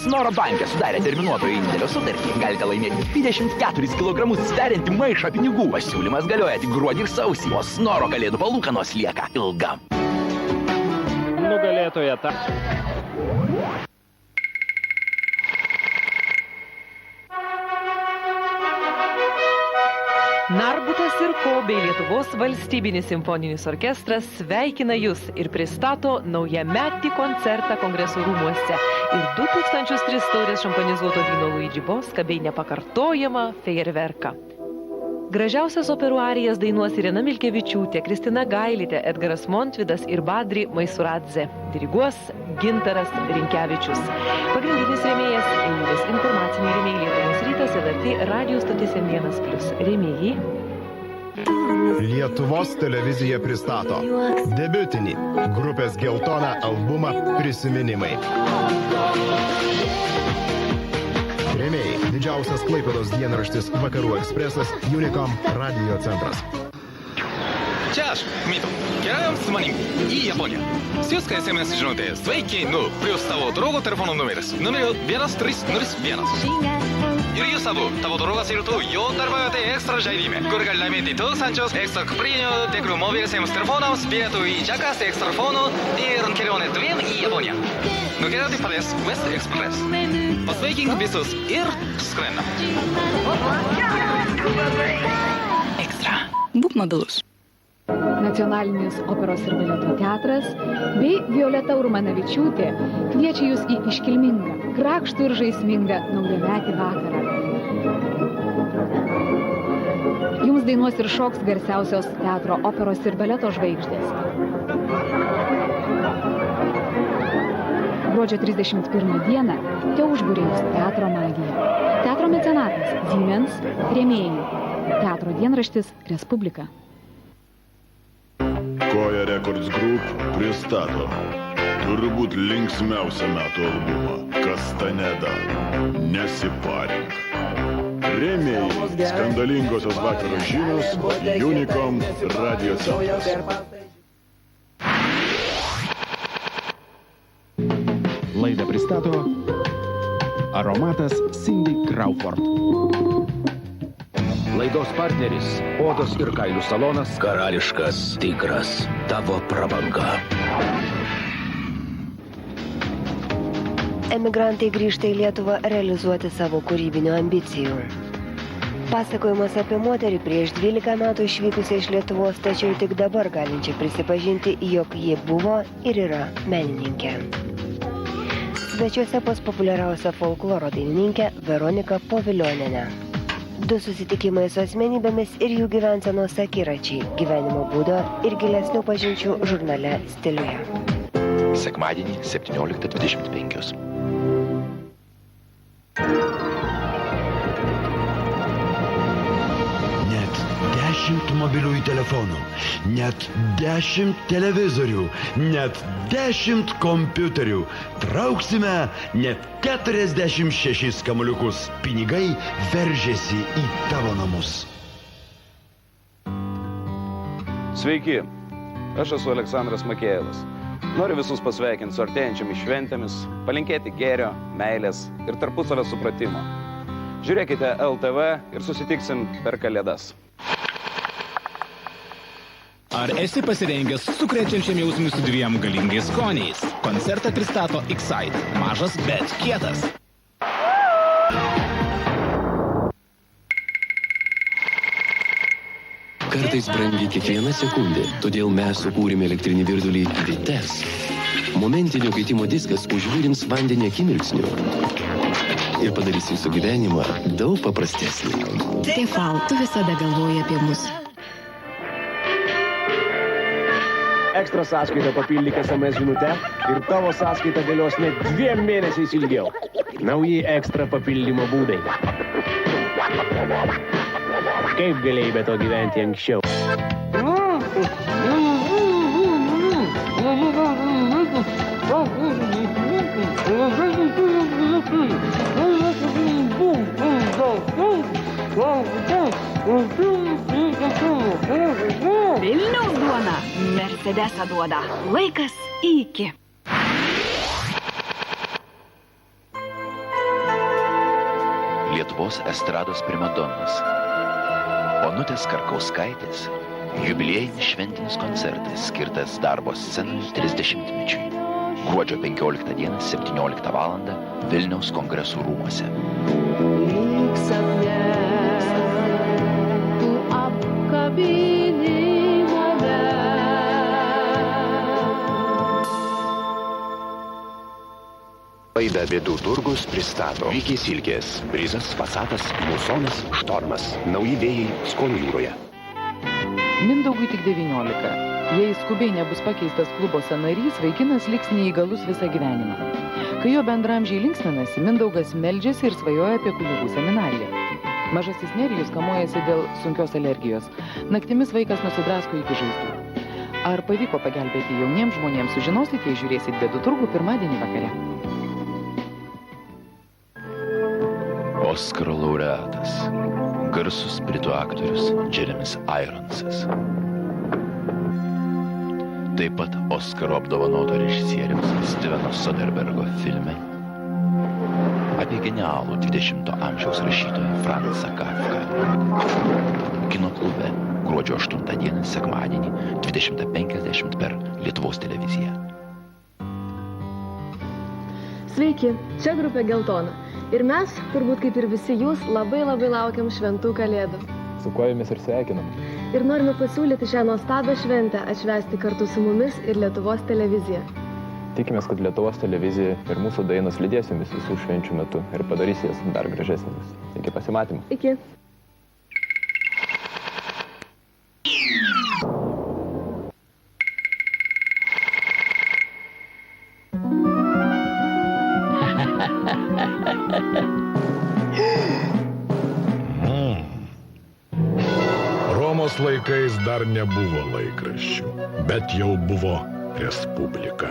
Snoro banke sudarė terminuotojo indėlio sutartį. Galite laimėti 24 kg sveriantį maišą pinigų. Pasiūlymas galioja tik gruodį ir sausį, o Snoro kalėdų palūkanos lieka ilgam. Nugalėtoja ta. Narbutas ir Ko bei Lietuvos valstybinis simfoninis orkestras sveikina Jūs ir pristato naujametį koncertą Kongresų rūmuose ir 2300 taurės šampanizuoto vyno Luigi Bosca bei nepakartojamą fejerverką. Gražiausias operų arijas dainuos Irena Milkevičiūtė, Kristina Gailitė, Edgaras Montvidas ir Badri Maisuradze. Diriguos Gintaras Rinkevičius. Pagrindinis rėmėjas Eilės informaciniai rėmėjai Lietuvos rytas LRT radijų stotis M1+. Rėmėjai Lietuvos televizija pristato debiutinį grupės Geltona albumą Prisiminimai. Rėmėjai didžiausias Klaipėdos dienraštis Vakarų Ekspresas, Unicom radio centras. Čia aš, Mito. Keliaujam su manim į Japoniją. Siųsk SMS žinutę sveiki, plius tavo draugo telefono numeris. Numeriu 1301. Ir jūs abu, tavo draugas ir tu, jau dalyvaujate ekstra žaidime, kur gali laimėti 1000 ekstra kuprinių tikrų mobiliesiems telefonams, bilietų į Jakas ekstra fonų ir kelionę dviem į Japoniją. Nukeliauti padės West Express. Pasveikink visus ir skrendam. Ekstra. Būk mobilus. Nacionalinis operos ir baleto teatras bei Violeta Urmanavičiūtė kviečia Jūs į iškilmingą, grakštų ir žaismingą naujametį vakarą. Jums dainuos ir šoks garsiausios teatro, operos ir baleto žvaigždės. Gruodžio 31 dieną te užbūrė Jūs teatro magija. Teatro mecenatas Siemens, rėmėjai. Teatro dienraštis Respublika. Koja Records Group pristato turbūt linksmiausią metų albumą Kastaneda. Nesiparink. Rėmėjai skandalingosios vakaro žinios, Unicom radio centras. Laidą pristato aromatas Cindy Crawford. Laidos partneris odos ir kailių salonas Karališkas tigras. Tavo prabanga. Emigrantai grįžta į Lietuvą realizuoti savo kūrybinių ambicijų. Pasakojimas apie moterį prieš 12 metų išvykusią iš Lietuvos, tačiau tik dabar galinčią prisipažinti, jog ji buvo ir yra menininkė. Svečiuose pas populiariausią folkloro dainininkę Veroniką Povilionienę. 2 susitikimai su asmenybėmis ir jų gyvensenos akiračiai, gyvenimo būdo ir gilesnių pažinčių žurnale Stiliuje. Sekmadienį 17:25. Net 10 mobiliųjų telefonų, net 10 televizorių, net 10 kompiuterių. Trauksime net 46 kamuoliukus. Pinigai veržiasi į tavo namus. Sveiki, aš esu Aleksandras Makėjevas. Noriu visus pasveikinti su artėjančiomis šventėmis, palinkėti gėrio, meilės ir tarpusavio supratimo. Žiūrėkite LTV ir susitiksim per Kalėdas. Ar esi pasirengęs sukrečiančiam jausmui su 2 galingais skoniais? Koncertą pristato Excite. Mažas, bet kietas. Kartais brangi kiekviena sekundė, todėl mes sukūrėme elektrinį virdulį Vites. Momentinio kaitimo diskas užvirins vandenį akimirksniu ir padarys jūsų gyvenimą daug paprastesnį. Tefal, tu visada galvoji apie mus. Ekstra sąskaitą papildyk SMS žinute ir tavo sąskaita galios net 2 mėnesiais ilgiau. Nauji ekstra papildymo būdai. Kaip galėjai be to gyventi anksčiau? Vilniaus duona Mercedesą duoda. Laikas iki. Lietuvos estrados primadonnas. Onutės Karkauskaitės jubiliejinis šventinis koncertas skirtas darbo scenai 30-mečiui. Gruodžio 15 dieną 17 val. Vilniaus kongresų rūmuose. Laida Bėdų turgus pristato Vykiai Silkės, Brizas, Pasatas, Musonas, Štormas, nauji vėjai Skonio jūroje. Mindaugui tik 19. Jei skubiai nebus pakeistas klubo narys, vaikinas liks neįgalus visą gyvenimą. Kai jo bendramžiai linksminasi, Mindaugas meldžiasi ir svajoja apie kunigų seminariją. Mažasis Nerijus kamuojasi dėl sunkios alergijos. Naktimis vaikas nusidrasko iki žaizdų. Ar pavyko pagelbėti jauniems žmonėms, sužinosite, jei žiūrėsit Bėdų turgų pirmadienį vakare. Oskaro laureatas, garsus britų aktorius Jeremis Ironsas. Taip pat Oskaro apdovanoto režisieriaus Steveno Soderbergo filme apie genialų 20-ojo amžiaus rašytoją Franzą Kafką. Kino klube gruodžio 8 dieną sekmadienį 20:50 per Lietuvos televiziją. Sveiki, čia grupė Geltona. Ir mes, turbūt kaip ir visi jūs, labai laukiam šventų kalėdų. Su kuo jumis ir sveikinam. Ir norime pasiūlyti šią nuostabią šventę atšvęsti kartu su mumis ir Lietuvos televizija. Tikimės, kad Lietuvos televizija ir mūsų dainos lydės jumis visų švenčių metu ir padarys jas dar gražesnėmis. Iki pasimatymų. Iki. Romos laikais dar nebuvo laikraščių, bet jau buvo Respublika.